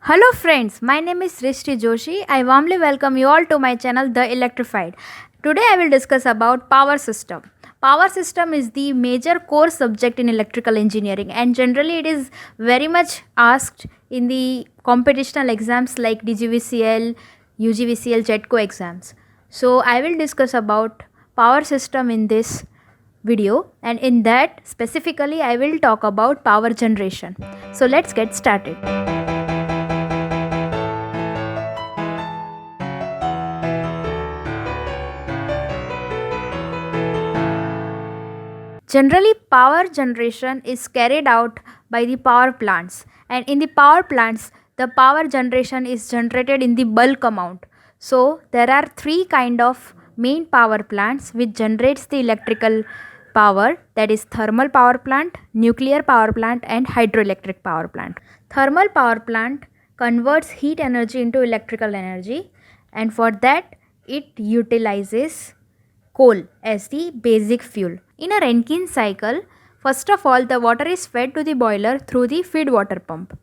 Hello friends, my name is Srishti Joshi. I warmly welcome you all to my channel The Electrified. Today I will discuss about power system. Power system is the major core subject in electrical engineering and generally it is very much asked in the competitional exams like DGVCL, UGVCL-GETCO exams. So I will discuss about power system in this video, and in that specifically I will talk about power generation. So let's get started. Generally, power generation is carried out by the power plants, and in the power plants, the power generation is generated in the bulk amount. So, there are three kind of main power plants which generates the electrical power, that is thermal power plant, nuclear power plant and hydroelectric power plant. Thermal power plant converts heat energy into electrical energy, and for that it utilizes coal as the basic fuel. In a Rankine cycle, first of all the water is fed to the boiler through the feed water pump.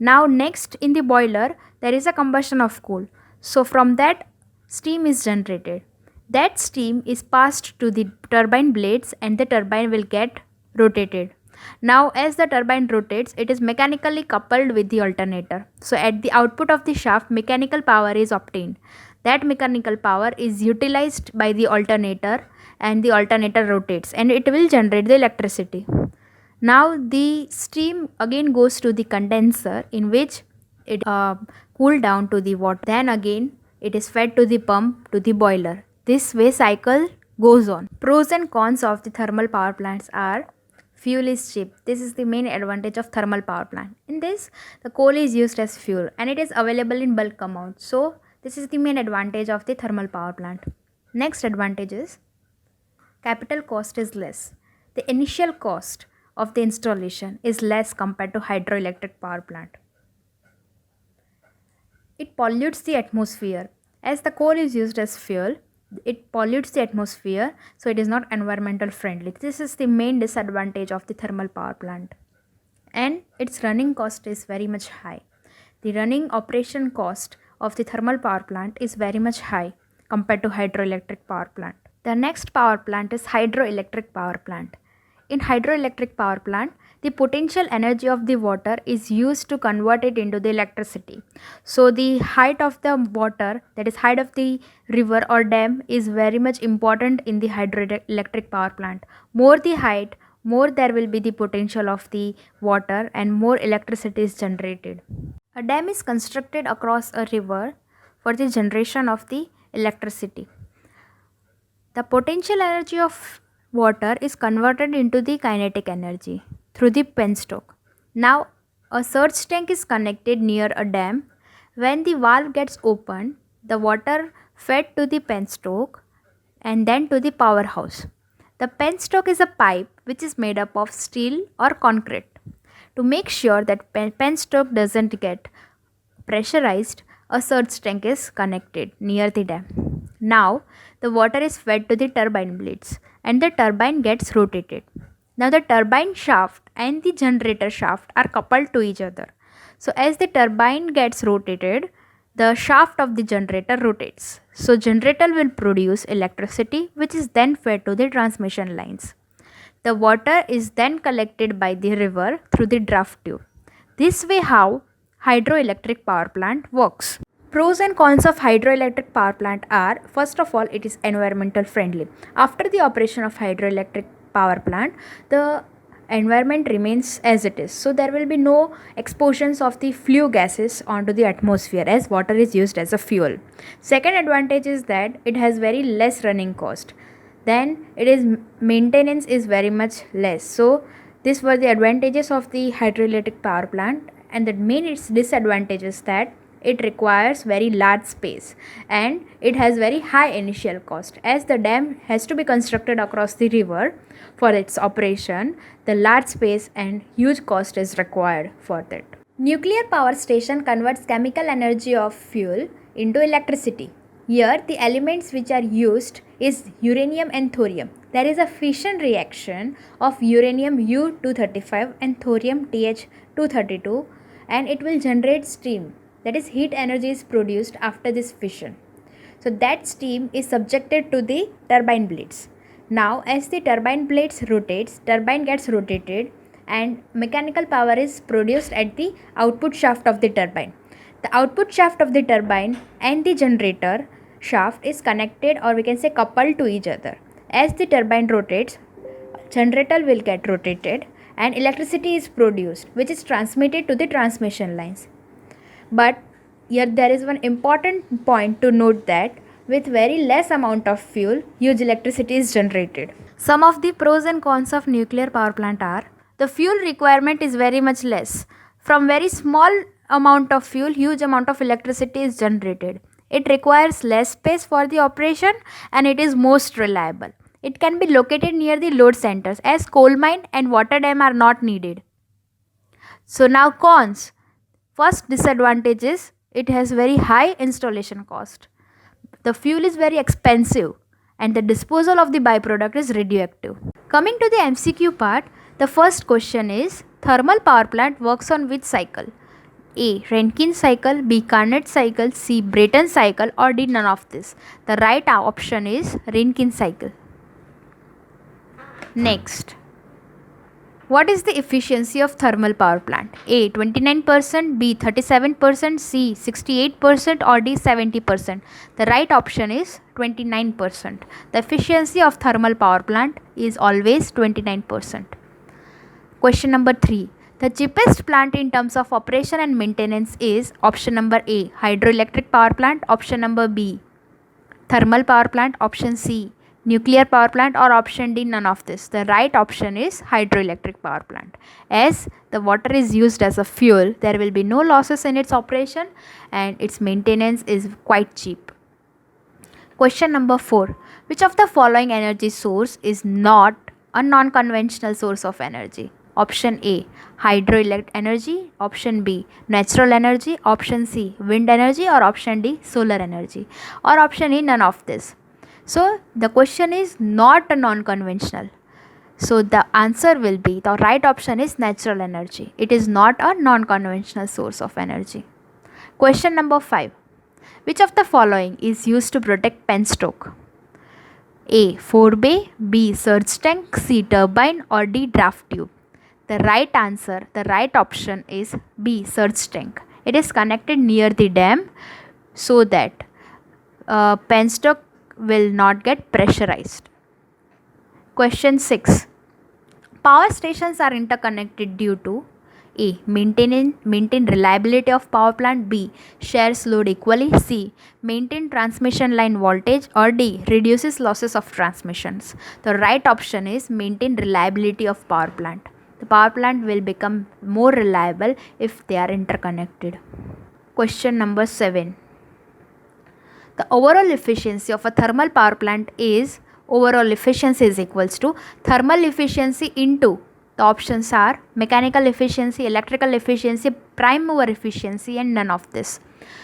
Now next in the boiler there is a combustion of coal. So from that steam is generated. That steam is passed to the turbine blades and the turbine will get rotated. Now as the turbine rotates, it is mechanically coupled with the alternator. So at the output of the shaft, mechanical power is obtained. That mechanical power is utilized by the alternator and the alternator rotates and it will generate the electricity. Now the steam again goes to the condenser in which it cool down to the water. Then again it is fed to the pump to the boiler. This way cycle goes on. Pros and cons of the thermal power plants are: fuel is cheap. This is the main advantage of thermal power plant. In this, the coal is used as fuel and it is available in bulk amount. So this is the main advantage of the thermal power plant. Next advantage is capital cost is less. The initial cost of the installation is less compared to hydroelectric power plant. It pollutes the atmosphere. As the coal is used as fuel, it pollutes the atmosphere, so it is not environmental friendly. This is the main disadvantage of the thermal power plant. And its running cost is very much high. The running operation cost of the thermal power plant is very much high compared to hydroelectric power plant. The next power plant is hydroelectric power plant. In hydroelectric power plant, the potential energy of the water is used to convert it into the electricity. So the height of the water, that is height of the river or dam, is very much important in the hydroelectric power plant. More the height, more there will be the potential of the water and more electricity is generated. A dam is constructed across a river for the generation of the electricity. The potential energy of water is converted into the kinetic energy through the penstoke. Now a surge tank is connected near a dam. When the valve gets opened, the water fed to the penstoke and then to the powerhouse. The penstoke is a pipe which is made up of steel or concrete. To make sure that penstoke doesn't get pressurized, a surge tank is connected near the dam. Now the water is fed to the turbine blades and the turbine gets rotated. Now the turbine shaft and the generator shaft are coupled to each other. So as the turbine gets rotated, the shaft of the generator rotates. So generator will produce electricity which is then fed to the transmission lines. The water is then collected by the river through the draft tube. This way how hydroelectric power plant works. Pros and cons of hydroelectric power plant are: first of all, it is environmental friendly. After the operation of hydroelectric power plant, the environment remains as it is. So there will be no explosions of the flue gases onto the atmosphere as water is used as a fuel. Second advantage is that it has very less running cost. Then it is maintenance is very much less. So these were the advantages of the hydroelectric power plant, and the main its disadvantage is that it requires very large space and it has very high initial cost. As the dam has to be constructed across the river for its operation, the large space and huge cost is required for that. Nuclear power station converts chemical energy of fuel into electricity. Here the elements which are used is uranium and thorium. There is a fission reaction of uranium U-235 and thorium TH-232 and it will generate steam. that is heat energy is produced after this fission. So that steam is subjected to the turbine blades. Now as the turbine blades rotates, turbine gets rotated and mechanical power is produced at the output shaft of the turbine. The output shaft of the turbine and the generator shaft is connected, or we can say coupled to each other. As the turbine rotates, generator will get rotated and electricity is produced, which is transmitted to the transmission lines. But here there is one important point to note, that with very less amount of fuel, huge electricity is generated. Some of the pros and cons of nuclear power plant are: the fuel requirement is very much less. From very small amount of fuel, huge amount of electricity is generated. It requires less space for the operation and it is most reliable. It can be located near the load centers, as coal mine and water dam are not needed. So now cons. First disadvantage is it has very high installation cost. The fuel is very expensive and the disposal of the byproduct is radioactive. Coming to the MCQ part, the first question is: thermal power plant works on which cycle? A. Rankine cycle, B. Carnot cycle, C. Brayton cycle, or D. none of this. The right option is Rankine cycle. Next, what is the efficiency of thermal power plant? A. 29%, B. 37%, C. 68%, or D. 70%. The right option is 29%. The efficiency of thermal power plant is always 29%. Question number 3. The cheapest plant in terms of operation and maintenance is option number A. Hydroelectric power plant, option number B. Thermal power plant, option C. Nuclear power plant, or option D. none of this. The right option is hydroelectric power plant. As the water is used as a fuel, there will be no losses in its operation and its maintenance is quite cheap. Question number 4. Which of the following energy source is not a non-conventional source of energy? Option A. Hydroelectric energy, option B. Natural energy, option C. Wind energy, or option D. Solar energy, or option E. none of this. So the question is not a non-conventional. So the answer will be, the right option is natural energy. It is not a non-conventional source of energy. Question number 5. Which of the following is used to protect penstoke? A. Forebay, B. Surge tank, C. Turbine, or D. Draft tube. The right answer, the right option is B. Surge tank. It is connected near the dam so that penstoke will not get pressurized. Question 6. Power stations are interconnected due to: A. Maintain reliability of power plant, B. Shares load equally, C. Maintain transmission line voltage, or D. Reduces losses of transmissions. The right option is maintain reliability of power plant. The power plant will become more reliable if they are interconnected. Question number 7. The overall efficiency of a thermal power plant is, overall efficiency is equals to thermal efficiency into, the options are mechanical efficiency, electrical efficiency, prime mover efficiency, and none of this.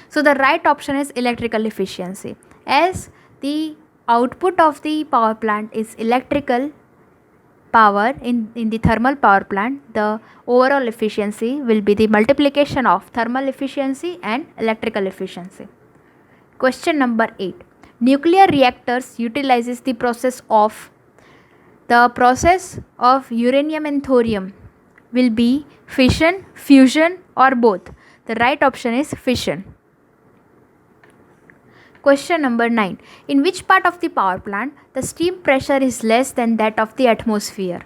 So the right option is electrical efficiency. As the output of the power plant is electrical power in the thermal power plant, the overall efficiency will be the multiplication of thermal efficiency and electrical efficiency. Question number 8. Nuclear reactors utilizes the process of uranium and thorium will be fission, fusion, or both. The right option is fission. Question number 9. In which part of the power plant the steam pressure is less than that of the atmosphere?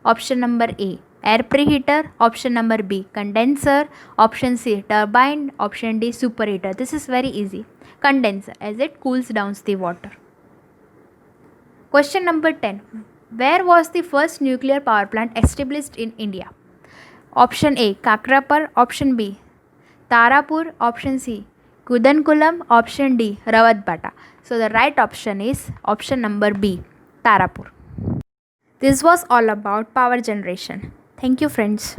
Option number A. Air preheater, option number B. Condenser, option C. Turbine, option D. Superheater. This is very easy. Condenser, as it cools down the water. Question number 10. Where was the first nuclear power plant established in India? Option A. Kakrapar, option B. Tarapur, option C. Kudankulam, option D. Rawatbata. So the right option is option number B. Tarapur. This was all about power generation. Thank you, friends.